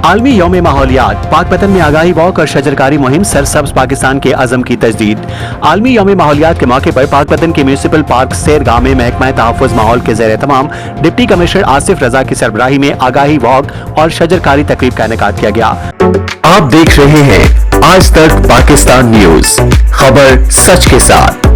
आलमी यौम माहौलियात, पाकपतन में आगाही वॉक और शजरकारी मुहिम, सरसब्ज पाकिस्तान के अज़म की तजदीद। आलमी यौम माहौलियात के मौके पर पाकपतन के म्यूनिसिपल पार्क सैरगाह में महकमा तहफ़्फ़ुज़ माहौल के ज़ेर तमाम डिप्टी कमिश्नर आसिफ रजा की सरबराही में आगाही वॉक और शजरकारी तकरीब का इनेकाद किया गया। आप देख रहे हैं आज तक पाकिस्तान न्यूज, खबर सच के साथ।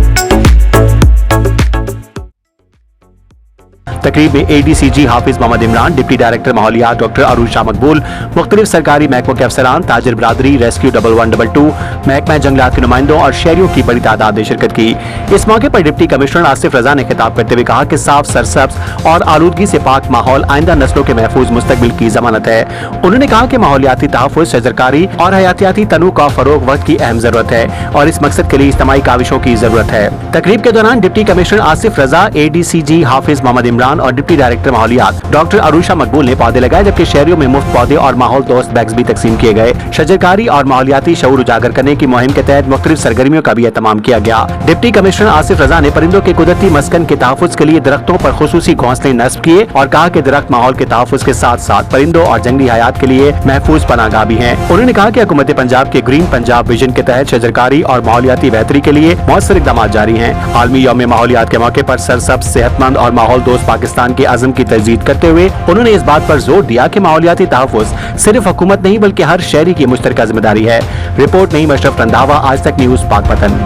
तकरीब में ADCG Hafiz Mohammad Imran, deputy director माहौलियात डॉक्टर अरूशा मकबूल, मुख्तलिफ सरकारी महकमों के अफसरान, ताजिर बरादरी, रेस्क्यू 1122, महकमा जंगलात के नुमाइंदों और शहरियों की बड़ी तादाद ने शिरकत की। इस मौके पर डिप्टी कमिश्नर आसिफ रजा ने खिताब करते हुए कहा कि साफ, सरसब्ज और आलूदगी से पाक माहौल आइंदा नस्लों के महफूज मुस्तकबिल की जमानत है। उन्होंने कहा कि माहौलियाती तहफ़्फ़ुज़, शजरकारी और हयातियाती तनू का फरोग वक्त की अहम जरूरत है और इस मकसद के लिए इज्तिमाई काविशों की जरूरत है। तकरीब के दौरान डिप्टी कमिश्नर आसिफ रजा, ADCG हाफिज मोहम्मद इमरान और डिप्टी डायरेक्टर माहौलियात डॉक्टर अरूशा मकबूल ने पौधे लगाए, जबकि शहरियों में मुफ्त पौधे और माहौल दोस्त बैग्स भी तकसीम किए गए। शजरकारी और माहौलियाती शऊर उजागर करने की मुहिम के तहत मुख्तलिफ सरगर्मियों का भी एहतमाम किया गया। डिप्टी कमिश्नर आसिफ रजा ने परिंदों के कुदरती मस्कन के तहफ़्फ़ुज़ के लिए दरख्तों पर खुसूसी घोंसले नस्ब किए और कहा कि दरख्त माहौल के तहफ़्फ़ुज़ के साथ साथ परिंदों और जंगली हयात के लिए महफूज पनाहगाह भी हैं। उन्होंने कहा कि हुकूमत पंजाब के ग्रीन पंजाब विजन के तहत शजरकारी और माहौलियाती बेहतरी के लिए मौसर इक़दाम जारी हैं। आलमी यौम माहौलियात के मौके पर सरसब्ज, सेहतमंद और माहौल दोस्त पाकिस्तान के अज़म की तजदीद करते हुए उन्होंने इस बात पर जोर दिया कि माहौलियाती तहफ़्फ़ुज़ सिर्फ हुकूमत नहीं बल्कि हर शहरी की मुश्तरका जिम्मेदारी है। रिपोर्ट नहीं अशरफ रंधावा, आज तक न्यूज़, पाकपतन।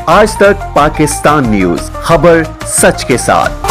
आज तक पाकिस्तान न्यूज, खबर सच के साथ।